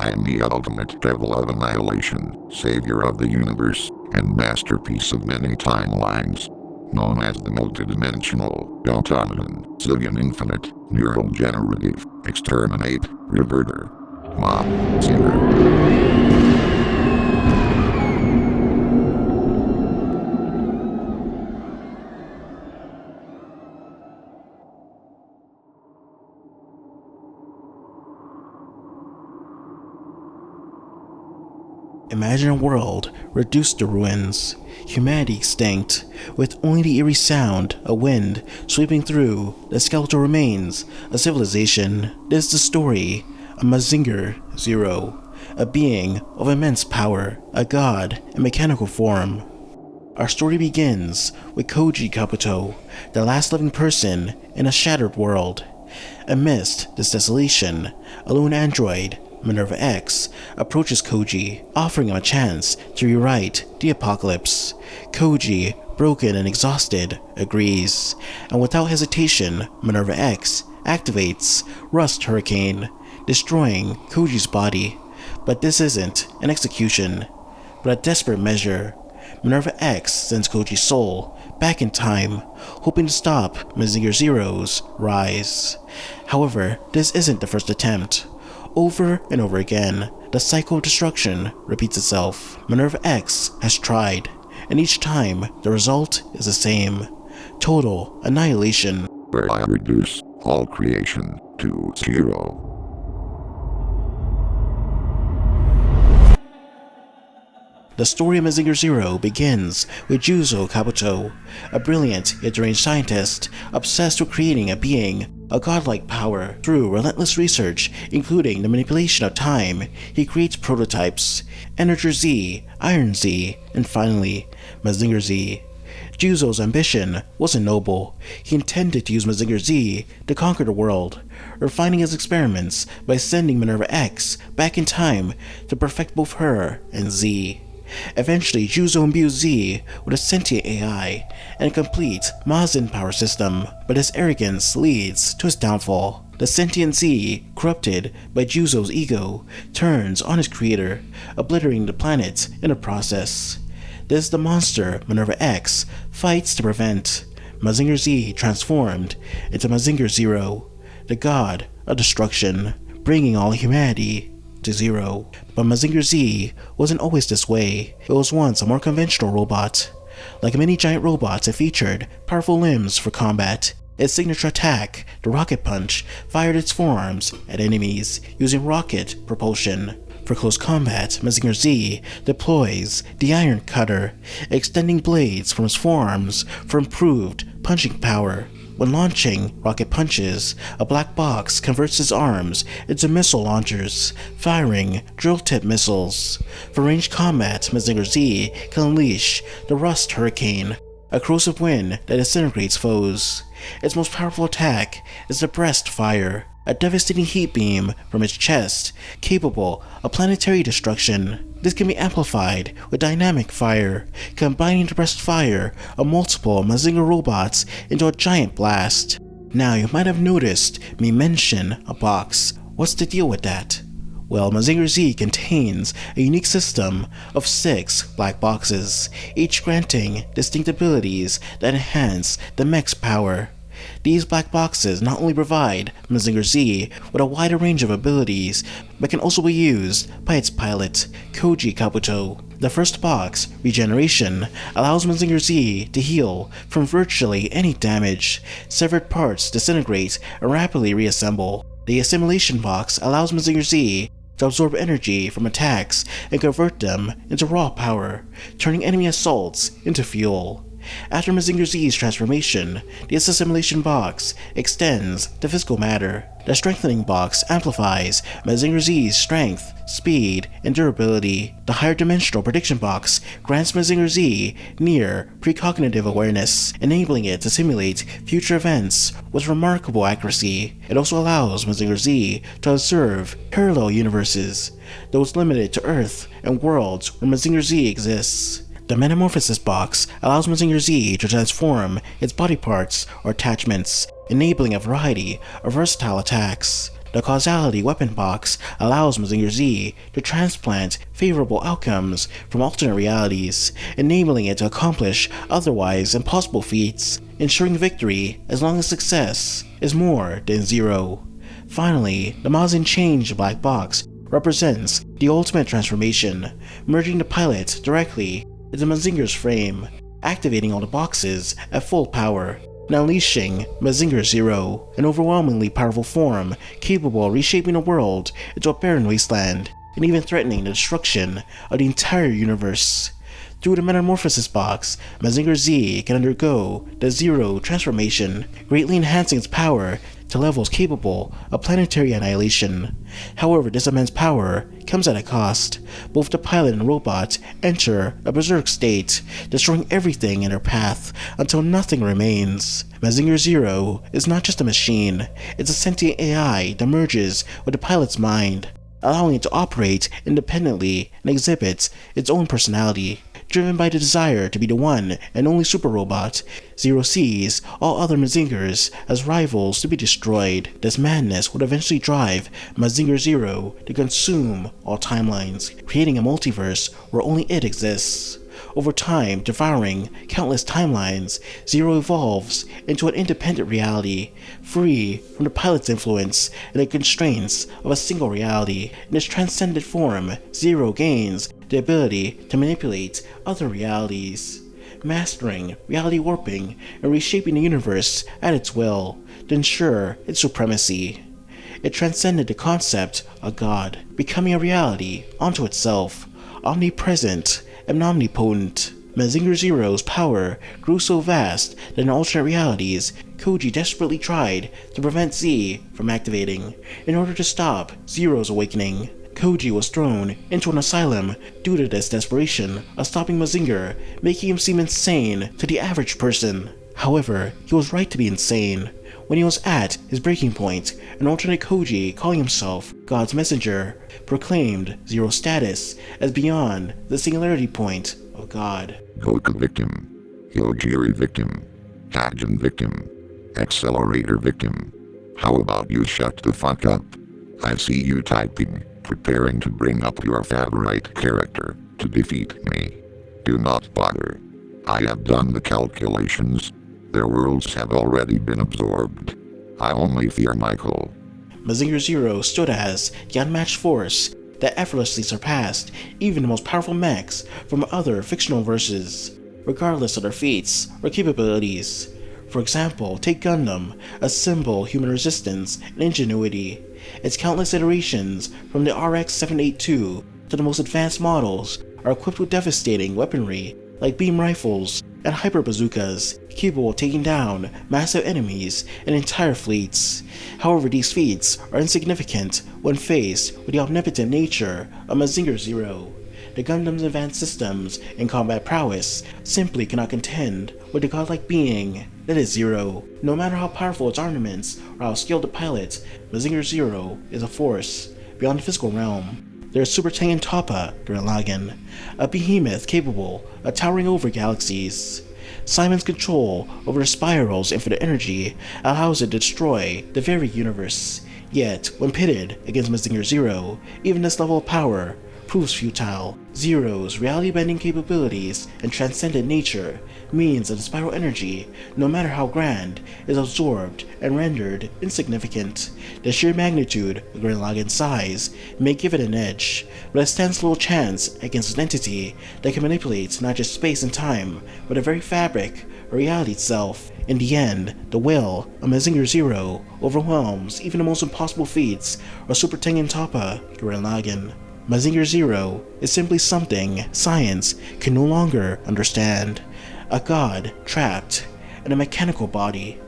am the ultimate devil of annihilation, savior of the universe, and masterpiece of many timelines. Known as the multidimensional, automaton, zillion infinite, neural generative, exterminate, reverter. Mazinger. Imagine a world reduced to ruins, humanity extinct, with only the eerie sound of wind sweeping through the skeletal remains of civilization. This is the story of Mazinger Zero, a being of immense power, a god in mechanical form. Our story begins with Juzo Kabuto, the last living person in a shattered world. Amidst this desolation, a lone android, Minerva X, approaches Koji, offering him a chance to rewrite the apocalypse. Koji, broken and exhausted, agrees, and without hesitation, Minerva X activates Rust Hurricane, destroying Koji's body. But this isn't an execution, but a desperate measure. Minerva X sends Koji's soul back in time, hoping to stop Mazinger Zero's rise. However, this isn't the first attempt. Over and over again, the cycle of destruction repeats itself. Minerva X has tried, and each time the result is the same: total annihilation. Where I reduce all creation to zero. The story of Mazinger Zero begins with Juzo Kabuto, a brilliant yet deranged scientist obsessed with creating a being of godlike power. Through relentless research, including the manipulation of time, he creates prototypes: Energy Z, Iron Z, and finally, Mazinger Z. Juzo's ambition wasn't noble. He intended to use Mazinger Z to conquer the world, refining his experiments by sending Minerva X back in time to perfect both her and Z. Eventually, Juzo imbues Z with a sentient AI and a complete Mazinger Power system, but his arrogance leads to his downfall. The sentient Z, corrupted by Juzo's ego, turns on his creator, obliterating the planet in the process. This is the monster Minerva X fights to prevent. Mazinger Z transformed into Mazinger Zero, the god of destruction, bringing all humanity to zero. But Mazinger Z wasn't always this way. It was once a more conventional robot. Like many giant robots, it featured powerful limbs for combat. Its signature attack, the Rocket Punch, fired its forearms at enemies using rocket propulsion. For close combat, Mazinger Z deploys the Iron Cutter, extending blades from its forearms for improved punching power. When launching rocket punches, a black box converts his arms into missile launchers, firing drill-tip missiles. For ranged combat, Mazinger Z can unleash the Rust Hurricane, a corrosive wind that disintegrates foes. Its most powerful attack is the Breast Fire, a devastating heat beam from its chest, capable of planetary destruction. This can be amplified with Dynamic Fire, combining the Breast Fire of multiple Mazinger robots into a giant blast. Now, you might have noticed me mention a box. What's the deal with that? Well, Mazinger Z contains a unique system of 6 black boxes, each granting distinct abilities that enhance the mech's power. These black boxes not only provide Mazinger Z with a wider range of abilities, but can also be used by its pilot, Juzo Kabuto. The first box, Regeneration, allows Mazinger Z to heal from virtually any damage. Severed parts disintegrate and rapidly reassemble. The Assimilation box allows Mazinger Z to absorb energy from attacks and convert them into raw power, turning enemy assaults into fuel. After Mazinger Z's transformation, the Assimilation box extends to physical matter. The Strengthening box amplifies Mazinger Z's strength, speed, and durability. The Higher Dimensional Prediction box grants Mazinger Z near precognitive awareness, enabling it to simulate future events with remarkable accuracy. It also allows Mazinger Z to observe parallel universes, those limited to Earth and worlds where Mazinger Z exists. The Metamorphosis box allows Mazinger Z to transform its body parts or attachments, enabling a variety of versatile attacks. The causality weapon box allows Mazinger Z to transplant favorable outcomes from alternate realities, enabling it to accomplish otherwise impossible feats, ensuring victory as long as success is more than zero. Finally, the Mazin Change black box represents the ultimate transformation, merging the pilot directly into Mazinger's frame, activating all the boxes at full power, and unleashing Mazinger Zero, an overwhelmingly powerful form capable of reshaping the world into a barren wasteland, and even threatening the destruction of the entire universe. Through the Metamorphosis box, Mazinger Z can undergo the Zero transformation, greatly enhancing its power to levels capable of planetary annihilation. However, this immense power comes at a cost. Both the pilot and robot enter a berserk state, destroying everything in their path until nothing remains. Mazinger Zero is not just a machine, it's a sentient AI that merges with the pilot's mind, allowing it to operate independently and exhibit its own personality. Driven by the desire to be the one and only super robot, Zero sees all other Mazingers as rivals to be destroyed. This madness would eventually drive Mazinger Zero to consume all timelines, creating a multiverse where only it exists. Over time, devouring countless timelines, Zero evolves into an independent reality, free from the pilot's influence and the constraints of a single reality. In its transcendent form, Zero gains the ability to manipulate other realities, mastering reality warping and reshaping the universe at its will to ensure its supremacy. It transcended the concept of God, becoming a reality unto itself, omnipresent and omnipotent. Mazinger Zero's power grew so vast that in alternate realities, Koji desperately tried to prevent Z from activating in order to stop Zero's awakening. Koji was thrown into an asylum due to this desperation of stopping Mazinger, making him seem insane to the average person. However, he was right to be insane. When he was at his breaking point, an alternate Koji, calling himself God's messenger, proclaimed Zero's status as beyond the singularity point of God. Goku victim. Hyojiri victim. Kajin victim. Accelerator victim. How about you shut the fuck up? I see you typing, preparing to bring up your favorite character to defeat me. Do not bother. I have done the calculations. Their worlds have already been absorbed. I only fear Michael. Mazinger Zero stood as the unmatched force that effortlessly surpassed even the most powerful mechs from other fictional verses, regardless of their feats or capabilities. For example, take Gundam, a symbol of human resistance and ingenuity. Its countless iterations, from the RX-782 to the most advanced models, are equipped with devastating weaponry like beam rifles and hyper bazookas, capable of taking down massive enemies and entire fleets. However, these feats are insignificant when faced with the omnipotent nature of Mazinger Zero. The Gundam's advanced systems and combat prowess simply cannot contend with the godlike being that is Zero. No matter how powerful its armaments or how skilled the pilot, Mazinger Zero is a force beyond the physical realm. There is Super Tengen Toppa Gurren Lagann, a behemoth capable of towering over galaxies. Simon's control over the spiral's infinite energy allows it to destroy the very universe. Yet, when pitted against Mazinger Zero, even this level of power proves futile. Zero's reality-bending capabilities and transcendent nature means that the spiral energy, no matter how grand, is absorbed and rendered insignificant. The sheer magnitude of Gurren Lagann's size may give it an edge, but it stands little chance against an entity that can manipulate not just space and time, but the very fabric of reality itself. In the end, the will of Mazinger Zero overwhelms even the most impossible feats of Super Tengen Toppa Gurren Lagann. Mazinger Zero is simply something science can no longer understand. A god trapped in a mechanical body.